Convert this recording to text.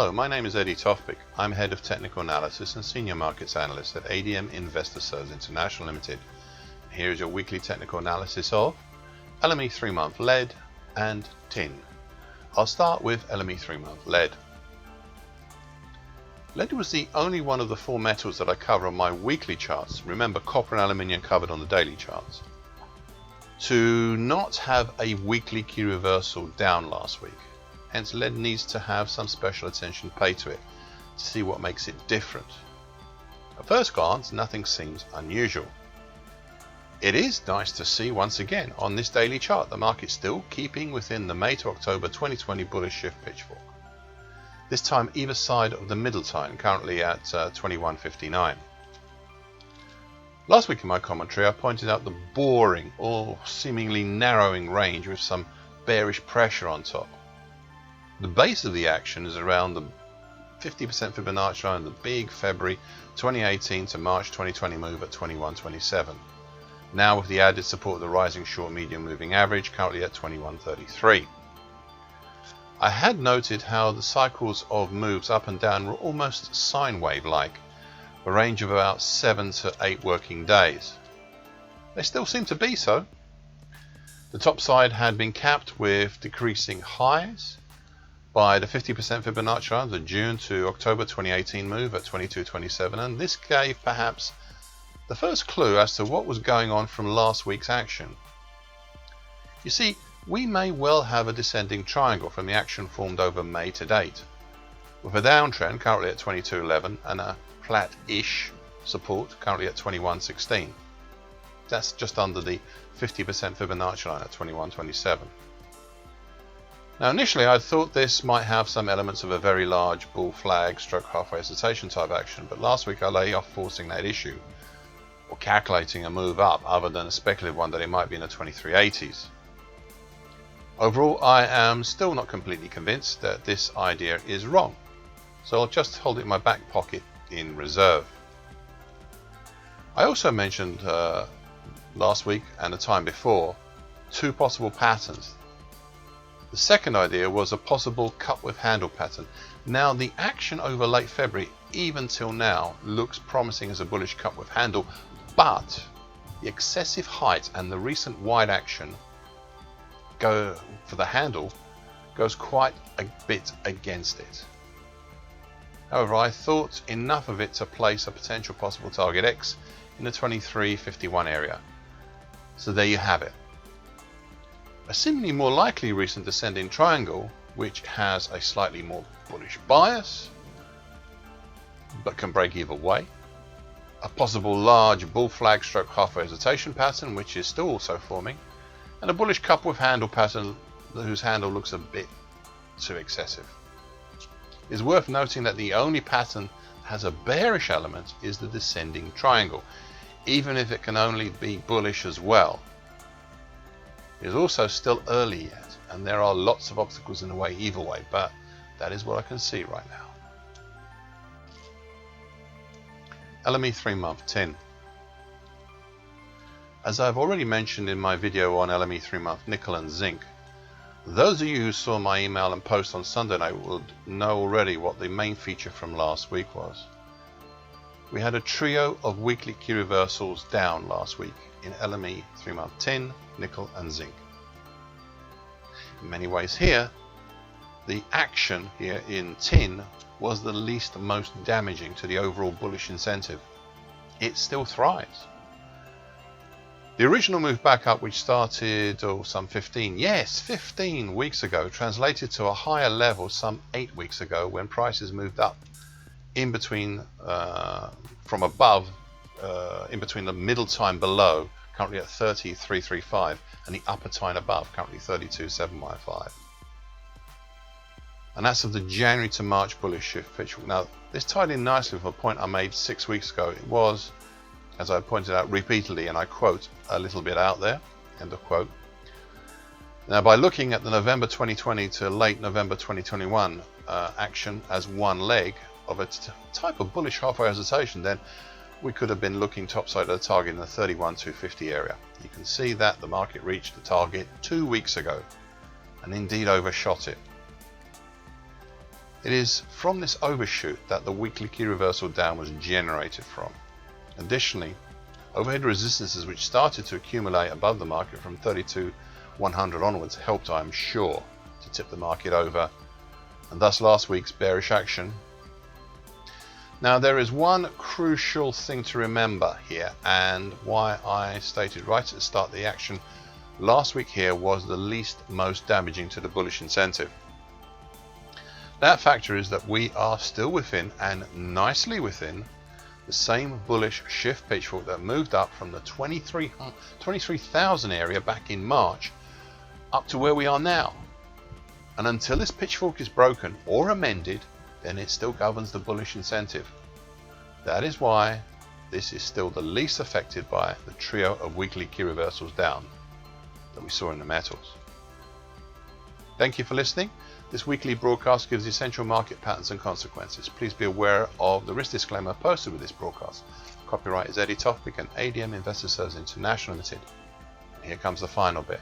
Hello, my name is Eddie Tofpik. I'm Head of Technical Analysis and Senior Markets Analyst at ADM Investor Services International Limited. Here is your weekly technical analysis of LME 3-month lead and tin. I'll start with LME 3-month lead. Lead was the only one of the four metals that I cover on my weekly charts. Remember, copper and aluminium covered on the daily charts. To not have a weekly key reversal down last week. Hence, lead needs to have some special attention paid to it to see what makes it different. At first glance, nothing seems unusual. It is nice to see once again on this daily chart the market still keeping within the May to October 2020 bullish shift pitchfork. This time either side of the middle time, currently at 21.59. Last week in my commentary I pointed out the boring or seemingly narrowing range with some bearish pressure on top. The base of the action is around the 50% Fibonacci line, the big February 2018 to March 2020 move at 21.27. Now with the added support of the rising short medium moving average, currently at 21.33. I had noted how the cycles of moves up and down were almost sine wave like, a range of about 7 to 8 working days. They still seem to be so. The top side had been capped with decreasing highs by the 50% Fibonacci line, the June to October 2018 move at 22.27, and this gave perhaps the first clue as to what was going on from last week's action. You see, we may well have a descending triangle from the action formed over May to date, with a downtrend currently at 22.11 and a flat-ish support currently at 21.16. That's just under the 50% Fibonacci line at 21.27. Now initially I thought this might have some elements of a very large bull flag stroke halfway hesitation type action, but last week I lay off forcing that issue or calculating a move up other than a speculative one that it might be in the 2380s. Overall, I am still not completely convinced that this idea is wrong, so I'll just hold it in my back pocket in reserve. I also mentioned last week and the time before two possible patterns. The second idea was a possible cut with handle pattern. Now the action over late February, even till now, looks promising as a bullish cut with handle, but the excessive height and the recent wide action for the handle goes quite a bit against it. However, I thought enough of it to place a potential possible target X in the 23.51 area. So there you have it. A seemingly more likely recent descending triangle, which has a slightly more bullish bias, but can break either way. A possible large bull flag stroke halfway hesitation pattern, which is still also forming, and a bullish cup with handle pattern whose handle looks a bit too excessive. It's worth noting that the only pattern that has a bearish element is the descending triangle, even if it can only be bullish as well. It is also still early yet, and there are lots of obstacles in the way either way, but that is what I can see right now. LME 3-month tin. As I've already mentioned in my video on LME 3-month nickel and zinc, those of you who saw my email and post on Sunday night would know already what the main feature from last week was. We had a trio of weekly key reversals down last week in LME 3-month tin, nickel and zinc. In many ways here, the action here in tin was the least most damaging to the overall bullish incentive. It still thrives. The original move back up, which started some 15 weeks ago, translated to a higher level some 8 weeks ago when prices moved up in between from above in between the middle time below, currently at 30.335, and the upper time above, currently 32.715. And that's of the January to March bullish shift pitchfork. Now this tied in nicely with a point I made 6 weeks ago. It was, as I pointed out repeatedly, and I quote, a little bit out there, end of quote. Now by looking at the November 2020 to late November 2021 action as one leg of a type of bullish halfway hesitation, then we could have been looking topside at the target in the 31.250 area. You can see that the market reached the target 2 weeks ago and indeed overshot it. It is from this overshoot that the weekly key reversal down was generated from. Additionally, overhead resistances which started to accumulate above the market from 32,100 onwards helped, I am sure, to tip the market over, and thus last week's bearish action. Now there is one crucial thing to remember here, and why I stated right at the start of the action last week here was the least most damaging to the bullish incentive. That factor is that we are still within, and nicely within, the same bullish shift pitchfork that moved up from the 23,000 area back in March up to where we are now. And until this pitchfork is broken or amended, then it still governs the bullish incentive. That is why this is still the least affected by the trio of weekly key reversals down that we saw in the metals. Thank you for listening. This weekly broadcast gives essential market patterns and consequences. Please be aware of the risk disclaimer posted with this broadcast. Copyright is Eddie Tofpik and ADM Investor Services International Limited. And here comes the final bit.